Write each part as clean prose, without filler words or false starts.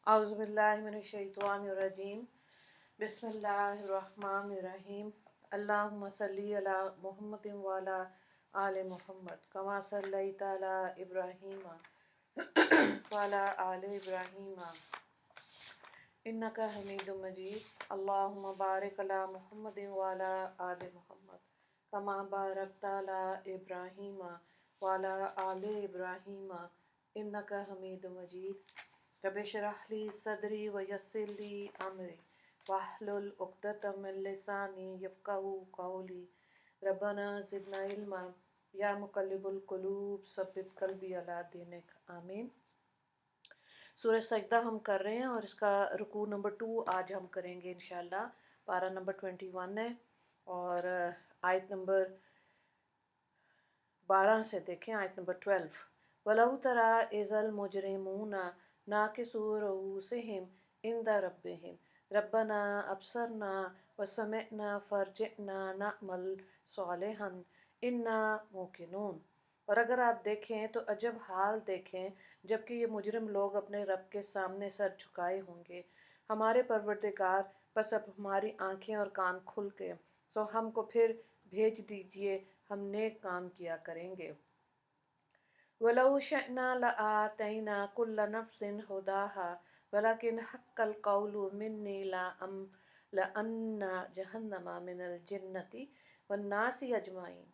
اعوذ باللہ من الشیطان الرجیم بسم اللہ الرحمن الرحیم اللہم صلی علی محمد وعلی آل محمد کما صلیت علی ابراہیم وعلی آل ابراہیم انک حمید مجید اللہم بارک علی محمد وعلی آل محمد کما بارکت علی ابراہیم وعلی آل ابراہیم انک حمید مجید رب اشرح لی صدری ویسر لی امری واحلل عقدۃ من لسانی یفقہوا قولی ربنا زدنا علما یا مقلب القلوب ثبت قلبی علی دینک آمین۔ سورہ سجدہ ہم کر رہے ہیں اور اس کا رکوع نمبر 2 آج ہم کریں گے انشاءاللہ۔ پارہ نمبر 21 ہے اور آیت نمبر 12 سے دیکھیں آیت نمبر 12۔ وَلَوْ تَرَىٰ إِذَا الْمُجْرِمُونَ نَاكِسُو رُءُوسِهِمْ عِنْدَ رَبِّهِمْ رَبَّنَا أَبْصَرْنَا وَسَمِعْنَا فَارْجِعْنَا نَعْمَلْ صَالِحًا إِنَّا مُوقِنُونَ۔ اور اگر آپ دیکھیں تو عجب حال دیکھیں جبکہ یہ مجرم لوگ اپنے رب کے سامنے سر جھکائے ہوں گے، ہمارے پروردگار پس اب ہماری آنکھیں اور کان کھل گئے تو ہم کو پھر بھیج دیجئے، ہم نیک کام کیا کریں گے۔ وَلَوْ شِئْنَا لَآتَيْنَا كُلَّ نَفْسٍ هُدَاهَا وَلَكِنْ حَقَّ الْقَوْلُ مِنِّي لَأَمْلَأَنَّ جَهَنَّمَ مِنَ الْجِنَّةِ وَالنَّاسِ أَجْمَعِينَ۔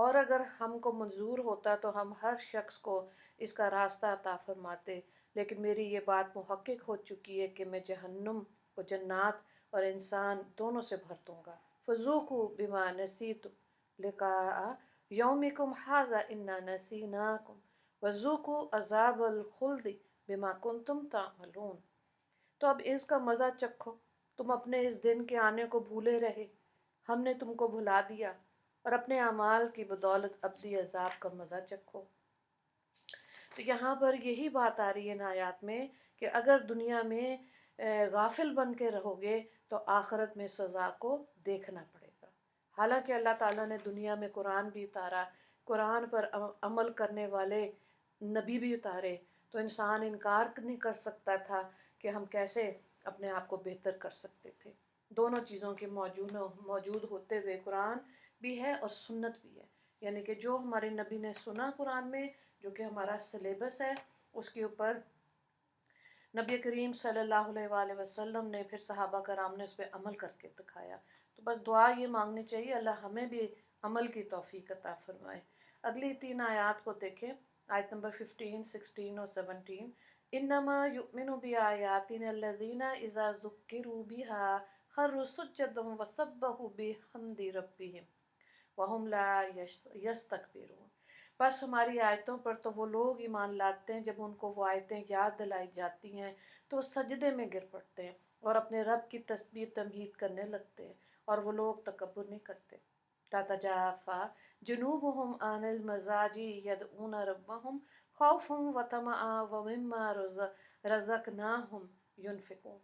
اور اگر ہم کو منظور ہوتا تو ہم ہر شخص کو اس کا راستہ عطا فرماتے، لیکن میری یہ بات محقق ہو چکی ہے کہ میں جہنم کو جنات اور انسان دونوں سے بھر دوں گا۔ فَذُوقُوا بِمَا نَسِيتُمْ لِقَاءَ يَوْمِكُمْ هَٰذَا إِنَّا نَسِينَاكُمْ وَذُوقُوا عَذَابَ الْخُلْدِ بِمَا كُنْتُمْ تَعْمَلُونَ۔ تو اب اس کا مزہ چکھو، تم اپنے اس دن کے آنے کو بھولے رہے، ہم نے تم کو بھلا دیا، اور اپنے اعمال کی بدولت ابدی عذاب کا مزہ چکھو۔ تو یہاں پر یہی بات آ رہی ہے ان آیات میں کہ اگر دنیا میں غافل بن کے رہو گے تو آخرت میں سزا کو دیکھنا پڑے گا۔ حالانکہ اللہ تعالیٰ نے دنیا میں قرآن بھی اتارا، قرآن پر عمل کرنے والے نبی بھی اتارے، تو انسان انکار نہیں کر سکتا تھا کہ ہم کیسے اپنے آپ کو بہتر کر سکتے تھے۔ دونوں چیزوں کے موجود ہوتے ہوئے قرآن بھی ہے اور سنت بھی ہے، یعنی کہ جو ہمارے نبی نے سنا قرآن میں، جو کہ ہمارا سلیبس ہے، اس کے اوپر نبی کریم صلی اللہ علیہ وآلہ وسلم نے، پھر صحابہ کرام نے اس پہ عمل کر کے دکھایا۔ تو بس دعا یہ مانگنی چاہیے اللہ ہمیں بھی عمل کی توفیق عطا فرمائے۔ اگلی 3 آیات کو دیکھیں، آیت نمبر 15، 16 اور 17۔ انما یؤمن بآیاتنا الذین اذا ذکروا بها خروا سجدا وسبحوا بحمد ربهم وهم لا یستکبرون۔ بس ہماری آیتوں پر تو وہ لوگ ایمان لاتے ہیں جب ان کو وہ آیتیں یاد دلائی جاتی ہیں تو وہ سجدے میں گر پڑتے ہیں اور اپنے رب کی تسبیح تمجید کرنے لگتے ہیں، اور وہ لوگ تکبر نہیں کرتے۔ تتجافی جنوبهم عن المضاجع يدعون ربهم خوفا وطمعا ومما رزقناهم ينفقون۔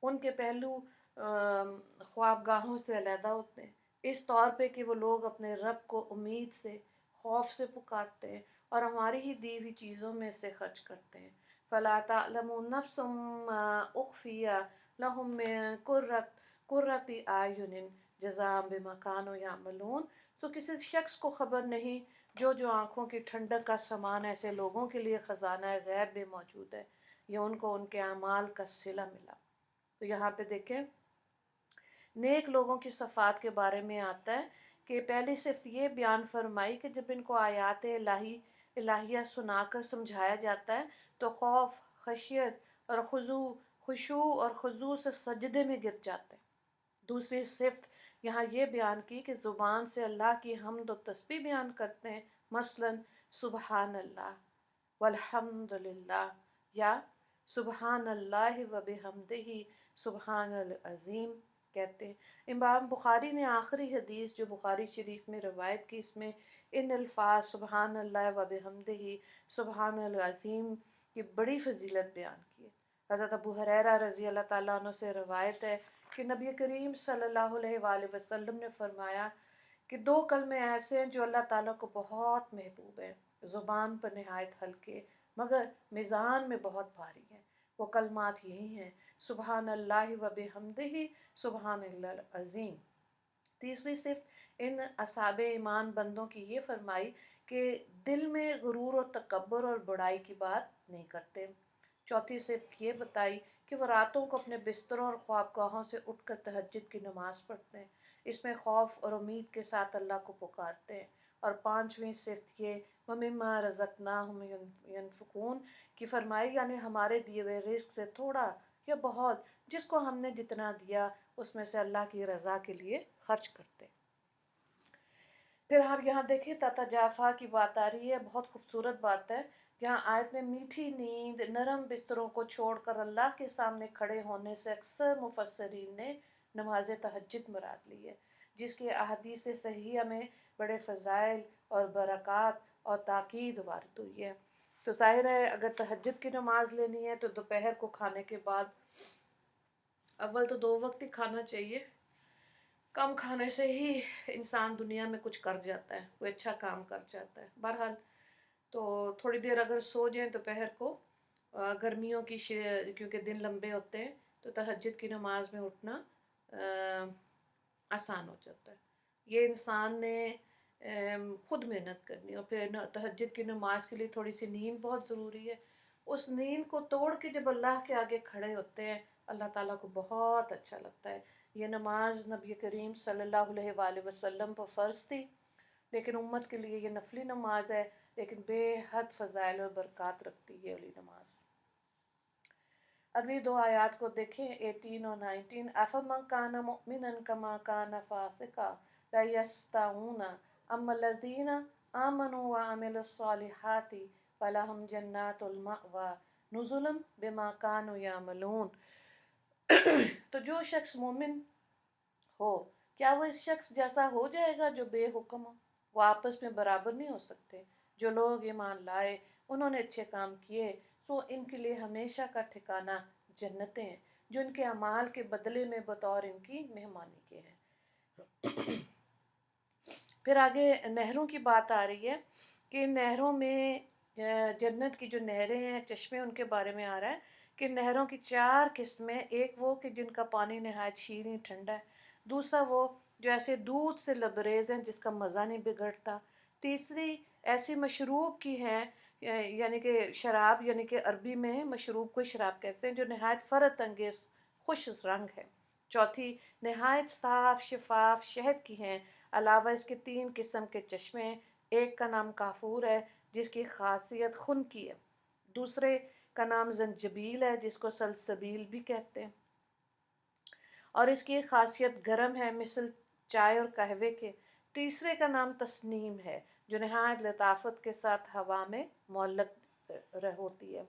ان کے پہلو خوابگاہوں سے علیحدہ ہوتے ہیں، اس طور پہ کہ وہ لوگ اپنے رب کو امید سے، خوف سے پکارتے ہیں اور ہماری ہی دی ہوئی چیزوں میں سے خرچ کرتے ہیں۔ فَلَا تَعْلَمُ نَفْسٌ مَّا أُخْفِيَ لَهُم مِّن قُرَّةِ أَعْيُنٍ جَزَاءً بِمَا كَانُوا يَعْمَلُونَ۔ تو کسی شخص کو خبر نہیں جو آنکھوں کی ٹھنڈک کا سامان ایسے لوگوں کے لیے خزانہ غیب میں موجود ہے، یہ ان کو ان کے اعمال کا صلہ ملا۔ تو یہاں پہ دیکھیں نیک لوگوں کی صفات کے بارے میں آتا ہے کہ پہلی صفت یہ بیان فرمائی کہ جب ان کو آیات الہیہ سنا کر سمجھایا جاتا ہے تو خوف، خشیت اور خشوع اور خضوع سے سجدے میں گر جاتے ہیں۔ دوسری صفت یہاں یہ بیان کی کہ زبان سے اللہ کی حمد و تسبیح بیان کرتے ہیں، مثلاً سبحان اللہ والحمد للہ، یا سبحان اللہ و بحمدہ سبحان العظیم کہتے ہیں۔ امام بخاری نے آخری حدیث جو بخاری شریف میں روایت کی، اس میں ان الفاظ سبحان اللہ و بحمدہ سبحان العظیم کی بڑی فضیلت بیان کی ہے۔ حضرت ابو ہریرہ رضی اللہ تعالیٰ عنہ سے روایت ہے کہ نبی کریم صلی اللہ علیہ وآلہ وسلم نے فرمایا کہ 2 کلمے ایسے ہیں جو اللہ تعالیٰ کو بہت محبوب ہیں، زبان پر نہایت ہلکے، مگر میزان میں بہت بھاری ہیں۔ وہ کلمات یہی ہیں: سبحان اللہ و بحمدہ، سبحان اللہ العظیم۔ تیسری صفت ان اصحاب ایمان بندوں کی یہ فرمائی کہ دل میں غرور و تکبر اور بڑائی کی بات نہیں کرتے۔ چوتھی صفت یہ بتائی کہ وہ راتوں کو اپنے بستروں اور خوابگاہوں سے اٹھ کر تہجد کی نماز پڑھتے ہیں، اس میں خوف اور امید کے ساتھ اللہ کو پکارتے ہیں۔ اور پانچویں صفت یہ وَمِمَّا رَزَقْنَاهُمْ يَنْفِقُونَ کی فرمائی، یعنی ہمارے دیے ہوئے رزق سے تھوڑا یا بہت جس کو ہم نے جتنا دیا اس میں سے اللہ کی رضا کے لیے خرچ کرتے۔ پھر ہم یہاں دیکھیں تتجافا کی بات آ رہی ہے، بہت خوبصورت بات ہے۔ یہاں آیت میں میٹھی نیند، نرم بستروں کو چھوڑ کر اللہ کے سامنے کھڑے ہونے سے اکثر مفسرین نے نماز تہجد مراد لی ہے، جس کی احادیث صحیحہ میں بڑے فضائل اور برکات اور تاکید وارد ہوئی ہے۔ تو ظاہر ہے اگر تہجد کی نماز لینی ہے تو دوپہر کو کھانے کے بعد اول تو 2 وقت ہی کھانا چاہیے۔ کم کھانے سے ہی انسان دنیا میں کچھ کر جاتا ہے، کوئی اچھا کام کر جاتا ہے۔ بہرحال تو تھوڑی دیر اگر سو جائیں دوپہر کو، گرمیوں کی کیونکہ دن لمبے ہوتے ہیں تو تہجد کی نماز میں اٹھنا آسان ہو جاتا ہے۔ یہ انسان نے خود محنت کرنی، اور پھر تہجد کی نماز کے لیے تھوڑی سی نیند بہت ضروری ہے۔ اس نیند کو توڑ کے جب اللہ کے آگے کھڑے ہوتے ہیں اللہ تعالیٰ کو بہت اچھا لگتا ہے۔ یہ نماز نبی کریم صلی اللہ علیہ وآلہ وسلم پر فرض تھی، لیکن امت کے لیے یہ نفلی نماز ہے، لیکن بے حد فضائل اور برکات رکھتی ہے یہ والی نماز۔ اگلی 2 آیات کو دیکھیں 18 اور 19۔ أَفَمَنْ كَانَ مُؤْمِنًا كَمَا كَانَ فَاسِقًا لَا يَسْتَوُونَ أَمَّا الَّذِينَ آمَنُوا وَعَمِلُوا الصَّالِحَاتِ فَلَهُمْ جَنَّاتُ الْمَأْوَىٰ نُزُلًا بِمَا كَانُوا يَعْمَلُونَ۔ تو جو شخص مومن ہو کیا وہ اس شخص جیسا ہو جائے گا جو بے حکم ہو؟ وہ آپس میں برابر نہیں ہو سکتے۔ جو لوگ ایمان لائے، انہوں نے اچھے کام کیے، تو ان کے لیے ہمیشہ کا ٹھکانہ جنتیں ہیں جو ان کے اعمال کے بدلے میں بطور ان کی مہمانی کے ہیں۔ پھر آگے نہروں کی بات آ رہی ہے کہ نہروں میں جنت کی جو نہریں ہیں، چشمے، ان کے بارے میں آ رہا ہے کہ نہروں کی 4 قسمیں۔ ایک وہ کہ جن کا پانی نہایت شیریں ٹھنڈا ہے، دوسرا وہ جو ایسے دودھ سے لبریز ہیں جس کا مزہ نہیں بگڑتا، تیسری ایسی مشروب کی ہے، یعنی کہ شراب، یعنی کہ عربی میں مشروب کو شراب کہتے ہیں، جو نہایت فرت انگیز خوش رنگ ہے، چوتھی نہایت صاف شفاف شہد کی ہیں، علاوہ اس کے 3 قسم کے چشمے ہیں۔ ایک کا نام کافور ہے جس کی خاصیت خون کی ہے، دوسرے کا نام زنجبیل ہے جس کو سلسبیل بھی کہتے ہیں، اور اس کی خاصیت گرم ہے مثل چائے اور قہوے کے، تیسرے کا نام تسنیم ہے جو نہایت لطافت کے ساتھ ہوا میں معلق ہوتی ہے۔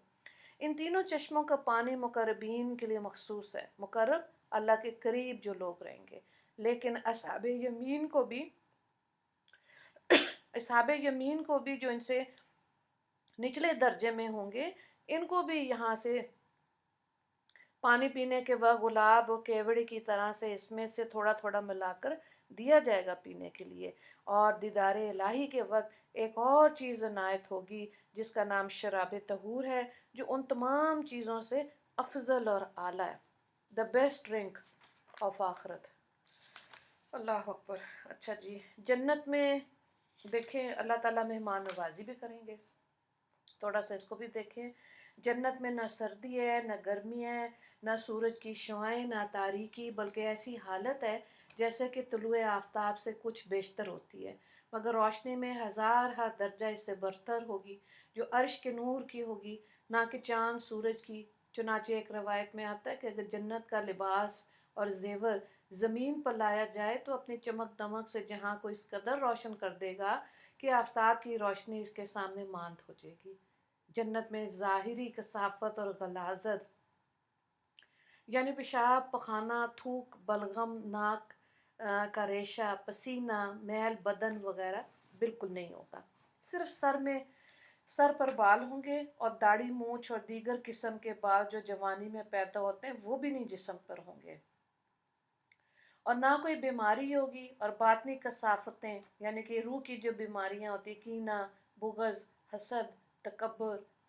ان تینوں چشموں کا پانی مقربین کے لیے مخصوص ہے، مقرب اللہ کے قریب جو لوگ رہیں گے، لیکن اصحاب یمین کو بھی جو ان سے نچلے درجے میں ہوں گے، ان کو بھی یہاں سے پانی پینے کے وقت گلاب و کیوڑی کی طرح سے اس میں سے تھوڑا تھوڑا ملا کر دیا جائے گا پینے کے لیے، اور دیدار الہی کے وقت ایک اور چیز عنایت ہوگی جس کا نام شراب طہور ہے، جو ان تمام چیزوں سے افضل اور اعلیٰ ہے، دا بیسٹ ڈرنک آف آخرت۔ اللہ اکبر۔ اچھا جی، جنت میں دیکھیں اللہ تعالیٰ مہمان نوازی بھی کریں گے، تھوڑا سا اس کو بھی دیکھیں۔ جنت میں نہ سردی ہے، نہ گرمی ہے، نہ سورج کی شعاعیں، نہ تاریکی، بلکہ ایسی حالت ہے جیسے کہ طلوع آفتاب سے کچھ بیشتر ہوتی ہے، مگر روشنی میں 1000 درجہ اس سے برتر ہوگی، جو عرش کے نور کی ہوگی، نہ کہ چاند سورج کی۔ چنانچہ ایک روایت میں آتا ہے کہ اگر جنت کا لباس اور زیور زمین پر لایا جائے تو اپنی چمک دمک سے جہاں کو اس قدر روشن کر دے گا کہ آفتاب کی روشنی اس کے سامنے ماند ہو جائے گی۔ جنت میں ظاہری کثافت اور غلاظت، یعنی پیشاب، پخانہ، تھوک، بلغم، ناک کا ریشہ، پسینہ، میل بدن وغیرہ بالکل نہیں ہوگا۔ صرف سر پر بال ہوں گے، اور داڑھی، مونچھ اور دیگر قسم کے بال جو جوانی میں پیدا ہوتے ہیں وہ بھی نہیں جسم پر ہوں گے، اور نہ کوئی بیماری ہوگی۔ اور باطنی کثافتیں، یعنی کہ روح کی جو بیماریاں ہوتی ہیں، کینہ، بغض، حسد، تکبر،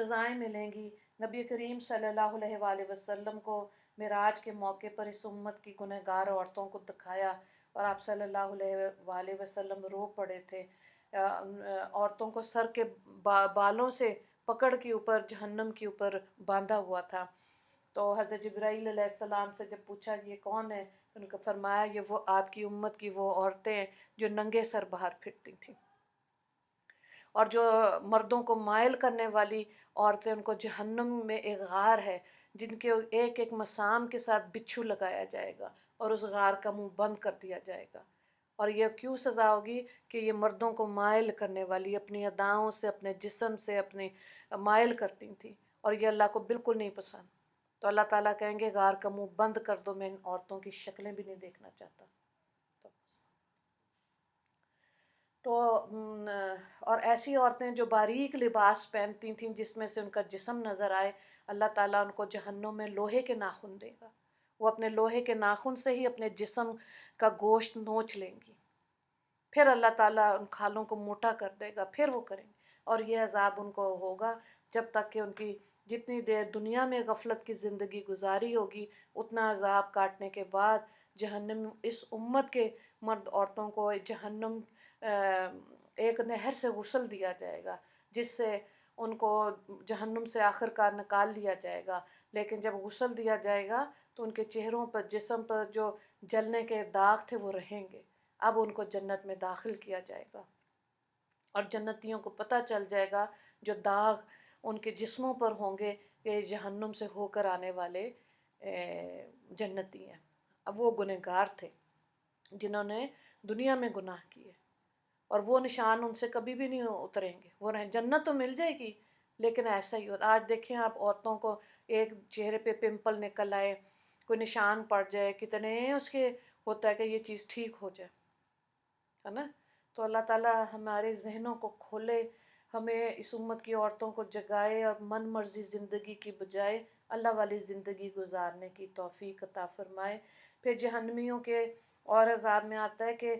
سزائیں ملیں گی۔ نبی کریم صلی اللہ علیہ وآلہ وسلم کو معراج کے موقع پر اس امت کی گنہگار عورتوں کو دکھایا اور آپ صلی اللہ علیہ وآلہ وسلم رو پڑے تھے۔ عورتوں کو سر کے بالوں سے پکڑ کے اوپر جہنم کے اوپر باندھا ہوا تھا۔ تو حضرت جبرائیل علیہ السلام سے جب پوچھا یہ کون ہے تو ان کو فرمایا یہ وہ آپ کی امت کی وہ عورتیں ہیں جو ننگے سر باہر پھرتی تھیں، اور جو مردوں کو مائل کرنے والی عورتیں ان کو جہنم میں ایک غار ہے جن کے ایک ایک مسام کے ساتھ بچھو لگایا جائے گا اور اس غار کا منہ بند کر دیا جائے گا۔ اور یہ کیوں سزا ہوگی کہ یہ مردوں کو مائل کرنے والی اپنی اداؤں سے اپنے جسم سے اپنے مائل کرتی تھیں، اور یہ اللہ کو بالکل نہیں پسند۔ تو اللہ تعالیٰ کہیں گے غار کا منہ بند کر دو، میں ان عورتوں کی شکلیں بھی نہیں دیکھنا چاہتا۔ تو اور ایسی عورتیں جو باریک لباس پہنتی تھیں جس میں سے ان کا جسم نظر آئے، اللہ تعالیٰ ان کو جہنم میں لوہے کے ناخن دے گا، وہ اپنے لوہے کے ناخن سے ہی اپنے جسم کا گوشت نوچ لیں گی، پھر اللہ تعالیٰ ان کھالوں کو موٹا کر دے گا، پھر وہ کریں گے، اور یہ عذاب ان کو ہوگا جب تک کہ ان کی جتنی دیر دنیا میں غفلت کی زندگی گزاری ہوگی، اتنا عذاب کاٹنے کے بعد جہنم اس امت کے مرد عورتوں کو جہنم ایک نہر سے غسل دیا جائے گا جس سے ان کو جہنم سے آخر کار نکال لیا جائے گا۔ لیکن جب غسل دیا جائے گا تو ان کے چہروں پر جسم پر جو جلنے کے داغ تھے وہ رہیں گے۔ اب ان کو جنت میں داخل کیا جائے گا اور جنتیوں کو پتہ چل جائے گا جو داغ ان کے جسموں پر ہوں گے یہ جہنم سے ہو کر آنے والے جنتی ہیں۔ اب وہ گنہگار تھے جنہوں نے دنیا میں گناہ کیے، اور وہ نشان ان سے کبھی بھی نہیں اتریں گے، وہ جنت تو مل جائے گی لیکن ایسا ہی ہوتا۔ آج دیکھیں آپ عورتوں کو ایک چہرے پہ پمپل نکل آئے، کوئی نشان پڑ جائے، کتنے اس کے ہوتا ہے کہ یہ چیز ٹھیک ہو جائے، ہے نا؟ تو اللہ تعالیٰ ہمارے ذہنوں کو کھولے، ہمیں اس امت کی عورتوں کو جگائے اور من مرضی زندگی کی بجائے اللہ والی زندگی گزارنے کی توفیق عطا فرمائے۔ پھر جہنمیوں کے اور عذاب میں آتا ہے کہ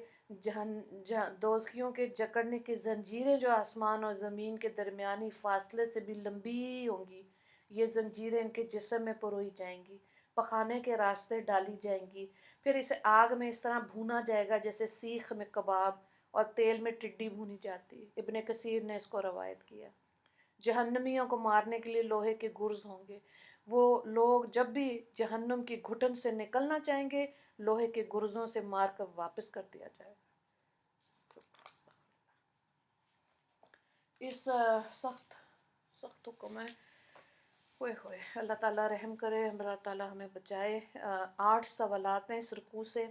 دوزخیوں کے جکڑنے کی زنجیریں جو آسمان اور زمین کے درمیانی فاصلے سے بھی لمبی ہوں گی، یہ زنجیریں ان کے جسم میں پروئی جائیں گی، پخانے کے راستے ڈالی جائیں گی، پھر اسے آگ میں اس طرح بھونا جائے گا جیسے سیخ میں کباب اور تیل میں ٹڈی بھونی جاتی۔ ابن کثیر نے اس کو روایت کیا۔ جہنمیوں کو مارنے کے لیے لوہے کے گرز ہوں گے، وہ لوگ جب بھی جہنم کی گھٹن سے نکلنا چاہیں گے لوہے کے گرزوں سے مار کر واپس کر دیا جائے گا۔ اس سخت سخت حکم ہے، ہوئے ہوئے اللہ تعالیٰ رحم کرے، اللہ تعالیٰ ہمیں بچائے۔ 8 سوالات ہیں اس رکوع سے۔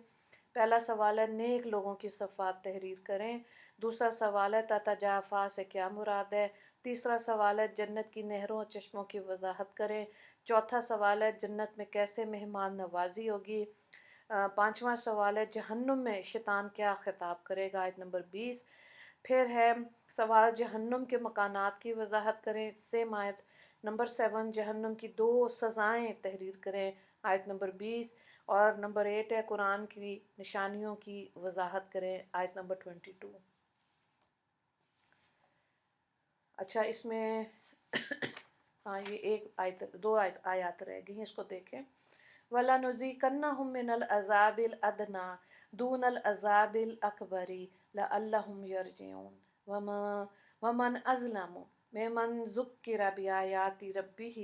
پہلا سوال ہے نیک لوگوں کی صفات تحریر کریں۔ دوسرا سوال ہے تتجافا سے کیا مراد ہے۔ تیسرا سوال ہے جنت کی نہروں اور چشموں کی وضاحت کریں۔ چوتھا سوال ہے جنت میں کیسے مہمان نوازی ہوگی۔ پانچواں سوال ہے جہنم میں شیطان کیا خطاب کرے گا، آیت نمبر 20۔ پھر ہے سوال جہنم کے مکانات کی وضاحت کریں، سیم آیت۔ نمبر 7 جہنم کی 2 سزائیں تحریر کریں، آیت نمبر 20۔ اور نمبر 8 ہے قرآن کی نشانیوں کی وضاحت کریں، آیت نمبر 22۔ اچھا اس میں ہاں یہ ایک آیت 2 آیات رہ گئی ہیں، اس کو دیکھیں۔ وَلَنُذِيقَنَّهُم مِّنَ الْعَذَابِ الْأَدْنَىٰ دُونَ الْعَذَابِ الْأَكْبَرِ لَعَلَّهُمْ يَرْجِعُونَ وَمَنْ أَظْلَمُ مِمَّنْ ذُكِّرَ بِآيَاتِ رَبِّهِ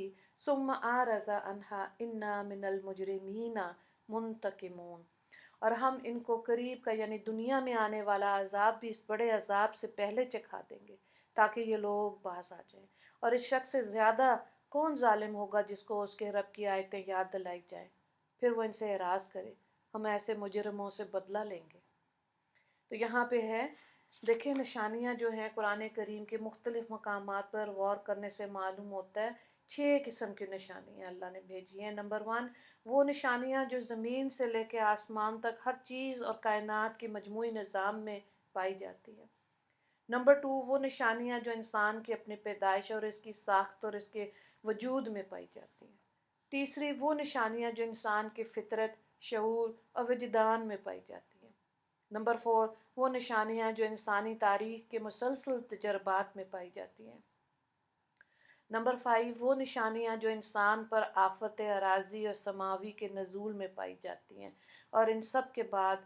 ثُمَّ أَعْرَضَ عَنْهَا إِنَّا مِنَ الْمُجْرِمِينَ مُنْتَقِمُونَ۔ اور ہم ان کو قریب کا یعنی دنیا میں آنے والا عذاب بھی اس بڑے عذاب سے پہلے چکھا دیں گے تاکہ یہ لوگ باز آ جائیں۔ اور اس شخص سے زیادہ کون ظالم ہوگا جس کو اس کے رب کی آیتیں یاد دلائی جائیں پھر وہ ان سے اعراض کرے، ہم ایسے مجرموں سے بدلہ لیں گے۔ تو یہاں پہ ہے دیکھیں نشانیاں جو ہیں قرآن کریم کے مختلف مقامات پر غور کرنے سے معلوم ہوتا ہے 6 قسم کی نشانیاں اللہ نے بھیجی ہیں۔ نمبر 1 وہ نشانیاں جو زمین سے لے کے آسمان تک ہر چیز اور کائنات کے مجموعی نظام میں پائی جاتی ہیں۔ نمبر 2 وہ نشانیاں جو انسان کی اپنی پیدائش اور اس کی ساخت اور اس کے وجود میں پائی جاتی ہیں۔ تیسری وہ نشانیاں جو انسان کی فطرت، شعور اور وجدان میں پائی جاتی ہیں۔ نمبر 4 وہ نشانیاں جو انسانی تاریخ کے مسلسل تجربات میں پائی جاتی ہیں۔ نمبر 5 وہ نشانیاں جو انسان پر آفت اراضی اور سماوی کے نزول میں پائی جاتی ہیں، اور ان سب کے بعد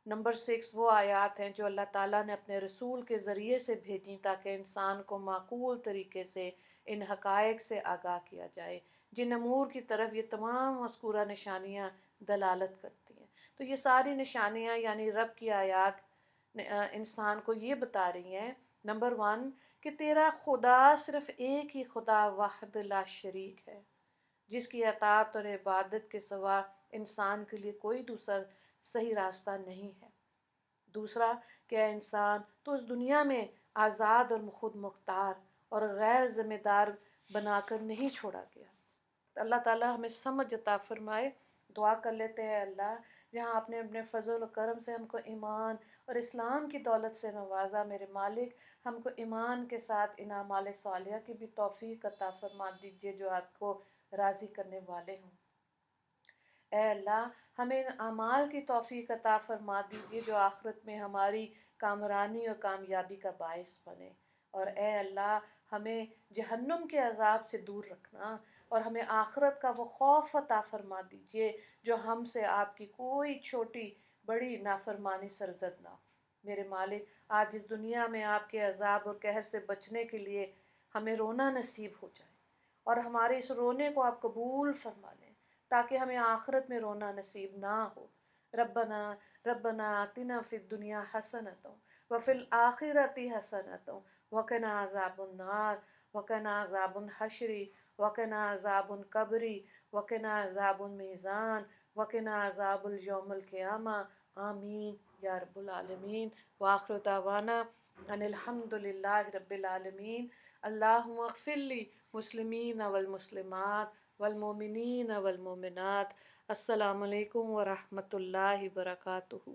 نمبر 6 وہ آیات ہیں جو اللہ تعالیٰ نے اپنے رسول کے ذریعے سے بھیجیں تاکہ انسان کو معقول طریقے سے ان حقائق سے آگاہ کیا جائے جن امور کی طرف یہ تمام مذکورہ نشانیاں دلالت کرتی ہیں۔ تو یہ ساری نشانیاں یعنی رب کی آیات انسان کو یہ بتا رہی ہیں، نمبر 1 کہ تیرا خدا صرف ایک ہی خدا واحد لا شریک ہے، جس کی اطاعت اور عبادت کے سوا انسان کے لیے کوئی دوسرا صحیح راستہ نہیں ہے۔ دوسرا کہ اے انسان تو اس دنیا میں آزاد اور خود مختار اور غیر ذمہ دار بنا کر نہیں چھوڑا گیا۔ تو اللہ تعالیٰ ہمیں سمجھ عطا فرمائے۔ دعا کر لیتے ہیں اللہ جہاں آپ نے اپنے فضل و کرم سے ہم کو ایمان اور اسلام کی دولت سے نوازا، میرے مالک ہم کو ایمان کے ساتھ ان اعمال صالحہ کی بھی توفیق عطا فرما دیجیے جو آپ کو راضی کرنے والے ہوں۔ اے اللہ ہمیں ان اعمال کی توفیق عطا فرما دیجیے جو آخرت میں ہماری کامرانی اور کامیابی کا باعث بنے، اور اے اللہ ہمیں جہنم کے عذاب سے دور رکھنا، اور ہمیں آخرت کا وہ خوف عطا فرما دیجیے جو ہم سے آپ کی کوئی چھوٹی بڑی نافرمانی سرزد نہ ہو۔ میرے مالک آج اس دنیا میں آپ کے عذاب اور قہر سے بچنے کے لیے ہمیں رونا نصیب ہو جائے، اور ہمارے اس رونے کو آپ قبول فرما لیں تاکہ ہمیں آخرت میں رونا نصیب نہ ہو۔ ربنا ربنا آتنا فی الدنیا حسنۃ وفی الآخرۃ حسنۃ وقنا عذاب النار وقنا عذاب الحشر وقنا عذاب القبر وقنا عذاب المیزان وقنا عذاب الیوم القیامہ آمین یا رب العالمین۔ وآخر دعوانا ان الحمد للہ رب العالمین۔ اللہم اغفر لی مسلمین والمسلمات والمؤمنین والمؤمنات۔ السلام علیکم ورحمۃ اللہ وبرکاتہ۔